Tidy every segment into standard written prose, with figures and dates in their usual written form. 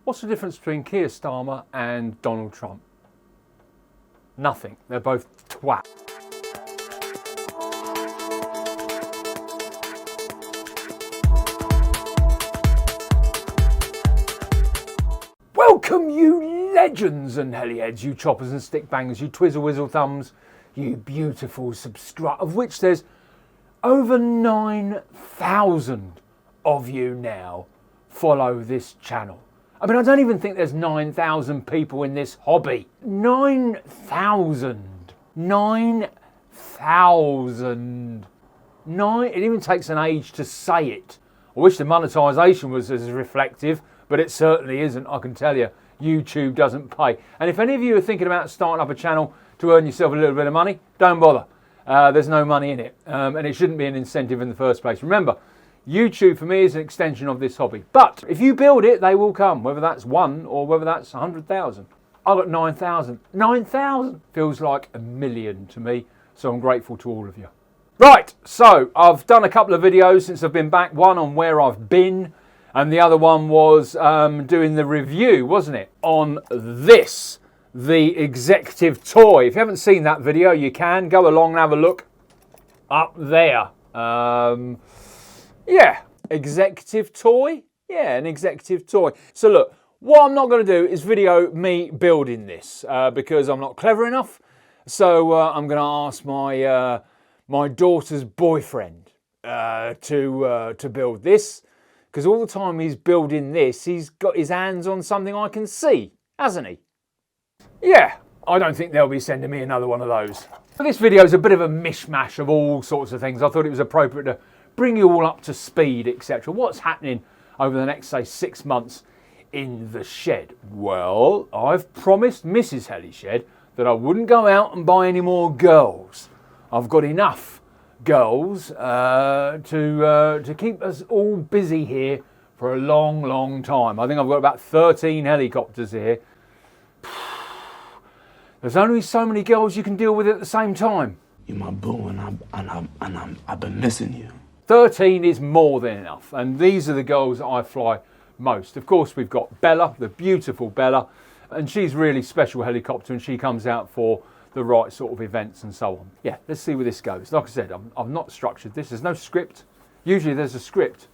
What's the difference between Keir Starmer and Donald Trump? Nothing. They're both twat. Welcome, you legends and heli-heads, you choppers and stick bangers, you twizzle-whizzle thumbs, you beautiful subscribers, of which there's over 9,000 of you now follow this channel. I mean, I don't even think there's 9,000 people in this hobby. 9,000. 9,000. It even takes an age to say it. I wish the monetisation was as reflective, but it certainly isn't, I can tell you. YouTube doesn't pay. And if any of you are thinking about starting up a channel to earn yourself a little bit of money, don't bother. There's no money in it. And it shouldn't be an incentive in the first place. Remember, YouTube for me is an extension of this hobby. But if you build it, they will come, whether that's one or whether that's 100,000. I got 9,000. 9,000 feels like a million to me, so I'm grateful to all of you. Right, so I've done a couple of videos since I've been back. One on where I've been, and the other one was doing the review, wasn't it, on this, the executive toy. If you haven't seen that video, you can go along and have a look up there. Yeah, executive toy. Yeah, an executive toy. So look, what I'm not going to do is video me building this because I'm not clever enough. So I'm going to ask my my daughter's boyfriend to build this, because all the time he's building this, he's got his hands on something I can see, hasn't he? Yeah, I don't think they'll be sending me another one of those. But this video is a bit of a mishmash of all sorts of things. I thought it was appropriate to bring you all up to speed, etc. What's happening over the next, say, 6 months in the shed? Well, I've promised Mrs. Heli Shed that I wouldn't go out and buy any more girls. I've got enough girls to keep us all busy here for a long, long time. I think I've got about 13 helicopters here. There's only so many girls you can deal with at the same time. You're my boo, and I've been missing you. 13 is more than enough, and these are the girls that I fly most. Of course, we've got Bella, the beautiful Bella, and she's really special helicopter, and she comes out for the right sort of events and so on. Yeah, let's see where this goes. Like I said, I've not structured this. There's no script. Usually there's a script.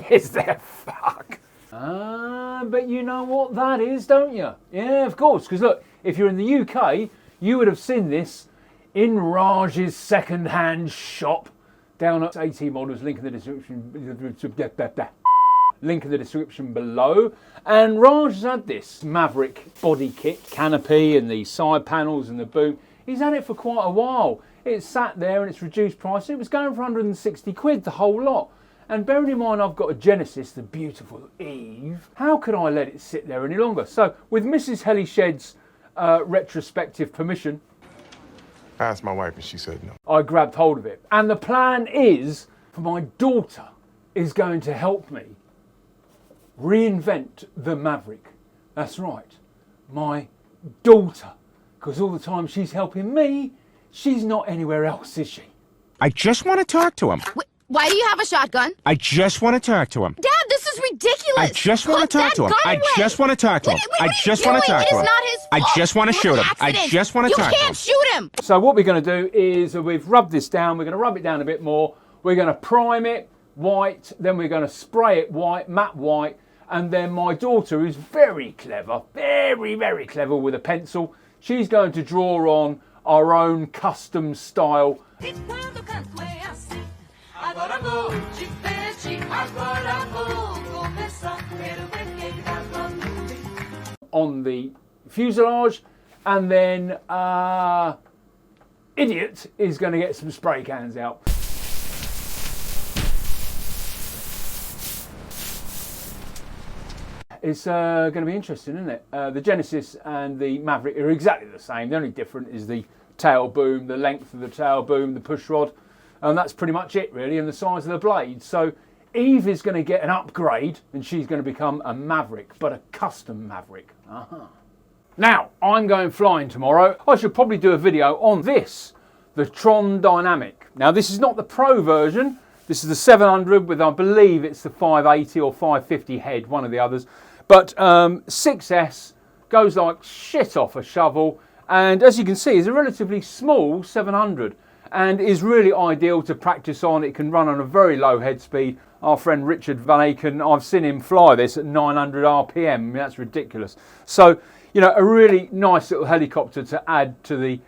Is there? Fuck. But you know what that is, don't you? Yeah, of course, because look, if you're in the UK, you would have seen this in Raj's second-hand shop down at AT Models, link in the description. Link in the description below. And Raj has had this Maverick body kit, canopy and the side panels and the boom. He's had it for quite a while. It's sat there and it's reduced price. It was going for 160 quid, the whole lot. And bearing in mind I've got a Genesis, the beautiful Eve, how could I let it sit there any longer? So with Mrs. Heli Shed's retrospective permission, I asked my wife and she said no. I grabbed hold of it. And the plan is for my daughter is going to help me reinvent the Maverick. That's right, my daughter. Because all the time she's helping me, she's not anywhere else, is she? I just want to talk to him. Wait, why do you have a shotgun? I just want to talk to him. Dad, this is ridiculous. I just want to talk to him. I just want to talk to him. I just want to talk to him. It is not his fault. I just want to shoot him. I just want to talk to him. You can't shoot him. So what we're going to do is we've rubbed this down. We're going to rub it down a bit more. We're going to prime it white. Then we're going to spray it white, matte white. And then my daughter, who's very clever, very, very clever with a pencil, she's going to draw on our own custom style on the fuselage, and then Idiot is going to get some spray cans out. It's going to be interesting, isn't it? The Genesis and the Maverick are exactly the same. The only difference is the tail boom, the length of the tail boom, the push rod, and that's pretty much it really, and the size of the blade. So Eve is going to get an upgrade and she's going to become a Maverick, but a custom Maverick. Now, I'm going flying tomorrow. I should probably do a video on this, the Tron Dnamic. Now, this is not the Pro version. This is the 700 with, I believe it's the 580 or 550 head, one of the others. But 6S goes like shit off a shovel, and as you can see, is a relatively small 700 and is really ideal to practice on. It can run on a very low head speed. Our friend Richard Van Aken, I've seen him fly this at 900 RPM. I mean, that's ridiculous. So, you know, a really nice little helicopter to add to the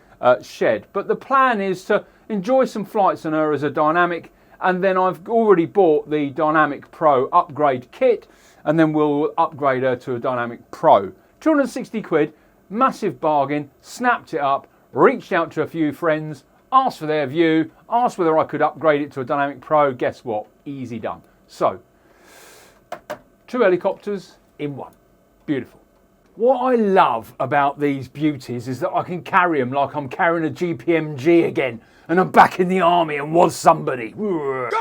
shed. But the plan is to enjoy some flights on her as a dynamic, and then I've already bought the Dynamic Pro upgrade kit, and then we'll upgrade her to a Dynamic Pro. 260 quid, massive bargain, snapped it up, reached out to a few friends, asked for their view, asked whether I could upgrade it to a Dynamic Pro. Guess what? Easy done. So, 2 helicopters in one. Beautiful. What I love about these beauties is that I can carry them like I'm carrying a GPMG again, and I'm back in the army and was somebody. What's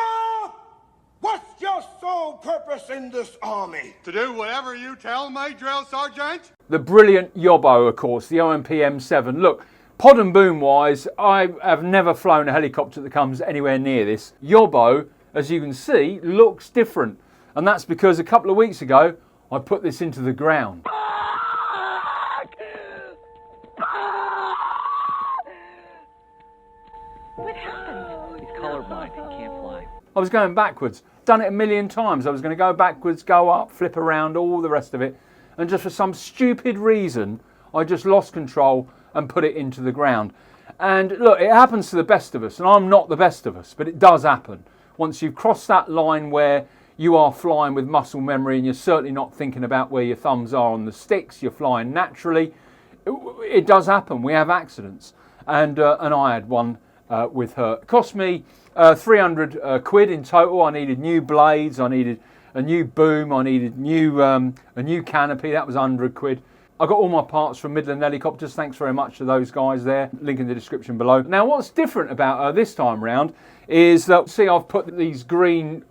your sole purpose in this army? To do whatever you tell me, drill sergeant. The brilliant Yobbo, of course, the OMP M7. Look, pod and boom wise, I have never flown a helicopter that comes anywhere near this. Yobbo, as you can see, looks different. And that's because a couple of weeks ago, I put this into the ground. What happened? He's colorblind. He can't fly. I was going backwards. Done it a million times. I was going to go backwards, go up, flip around, all the rest of it. And just for some stupid reason, I just lost control and put it into the ground. And look, it happens to the best of us, and I'm not the best of us, but it does happen. Once you've crossed that line where you are flying with muscle memory and you're certainly not thinking about where your thumbs are on the sticks, you're flying naturally, it does happen. We have accidents. And I had one with her. It cost me 300 quid in total. I needed new blades, I needed a new boom, I needed a new canopy. That was 100 quid. I got all my parts from Midland Helicopters. Thanks very much to those guys there. Link in the description below. Now, what's different about her this time round is that, see, I've put these green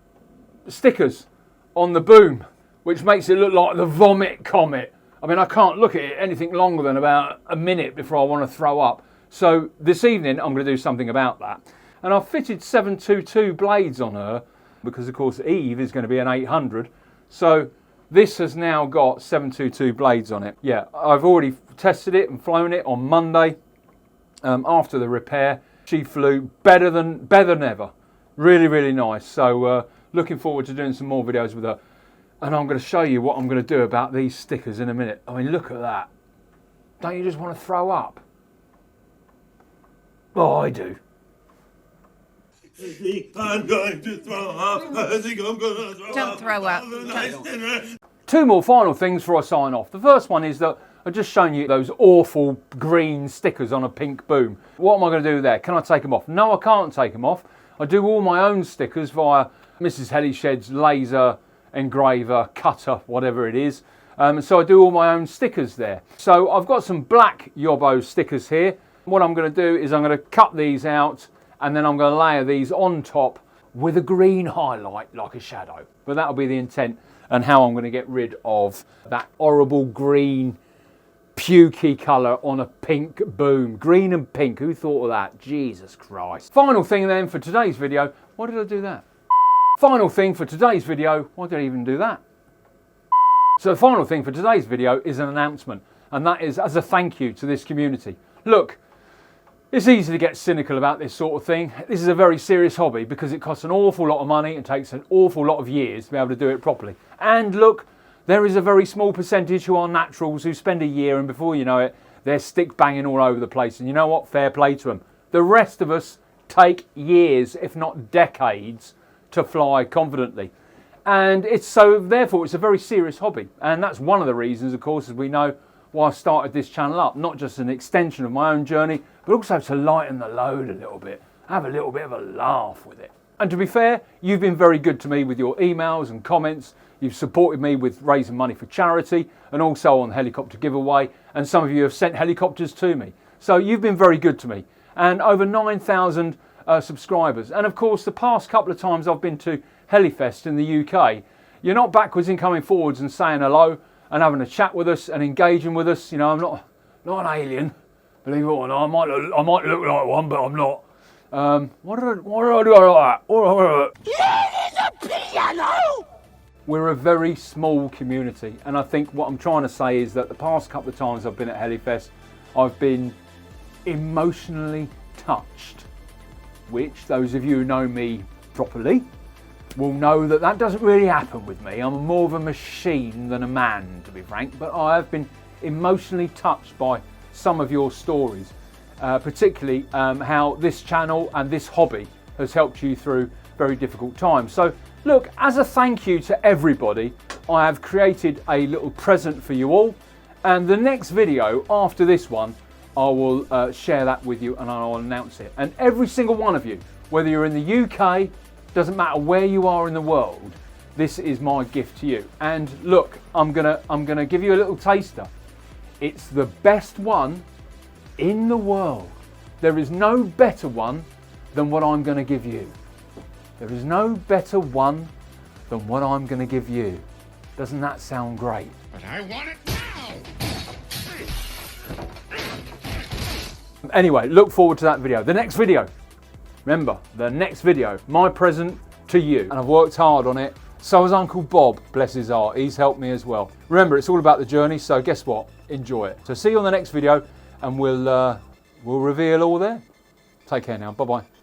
stickers on the boom, which makes it look like the Vomit Comet. I mean, I can't look at it anything longer than about a minute before I want to throw up. So this evening, I'm going to do something about that. And I've fitted 722 blades on her because, of course, Eve is going to be an 800. So this has now got 722 blades on it. Yeah, I've already tested it and flown it on Monday after the repair. She flew better than ever. Really, really nice. So looking forward to doing some more videos with her. And I'm going to show you what I'm going to do about these stickers in a minute. I mean, look at that. Don't you just want to throw up? Oh, I do. I'm going to throw up. I think I'm going to throw Don't throw up. Two more final things before I sign off. The first one is that I've just shown you those awful green stickers on a pink boom. What am I going to do there? Can I take them off? No, I can't take them off. I do all my own stickers via Mrs. Heli Shed's laser engraver, cutter, whatever it is. So I do all my own stickers there. So I've got some black Yobbo stickers here. What I'm going to do is I'm going to cut these out, and then I'm going to layer these on top with a green highlight like a shadow. But that'll be the intent and how I'm going to get rid of that horrible green pukey colour on a pink boom. Green and pink, who thought of that? Jesus Christ. Final thing then for today's video. Why did I do that? Final thing for today's video. Why did I even do that? So the final thing for today's video is an announcement, and that is as a thank you to this community. Look, it's easy to get cynical about this sort of thing. This is a very serious hobby because it costs an awful lot of money and takes an awful lot of years to be able to do it properly. And look, there is a very small percentage who are naturals who spend a year and before you know it, they're stick banging all over the place. And you know what? Fair play to them. The rest of us take years, if not decades, to fly confidently. And therefore it's a very serious hobby. And that's one of the reasons, of course, as we know, why I started this channel up. Not just an extension of my own journey, but also to lighten the load a little bit. Have a little bit of a laugh with it. And to be fair, you've been very good to me with your emails and comments. You've supported me with raising money for charity and also on the helicopter giveaway. And some of you have sent helicopters to me. So you've been very good to me. And over 9,000 subscribers. And of course, the past couple of times I've been to Helifest in the UK, you're not backwards in coming forwards and saying hello and having a chat with us and engaging with us. You know, I'm not an alien, believe it or not. I might look like one, but I'm not. What did I do like that? It is a piano! we're a very small community, and I think what I'm trying to say is that the past couple of times I've been at HeliFest, I've been emotionally touched, which those of you who know me properly will know that that doesn't really happen with me. I'm more of a machine than a man, to be frank, but I have been emotionally touched by some of your stories, particularly how this channel and this hobby has helped you through very difficult times. So look, as a thank you to everybody, I have created a little present for you all, and the next video after this one, I will share that with you and I'll announce it. And every single one of you, whether you're in the UK, doesn't matter where you are in the world, this is my gift to you. And look, I'm gonna give you a little taster. It's the best one in the world. There is no better one than what I'm gonna give you. There is no better one than what I'm gonna give you. Doesn't that sound great? But I want it now! Anyway, look forward to that video. The next video, remember, the next video, my present to you. And I've worked hard on it. So has Uncle Bob, bless his heart. He's helped me as well. Remember, it's all about the journey, so guess what? Enjoy it. So see you on the next video, and we'll reveal all there. Take care now. Bye-bye.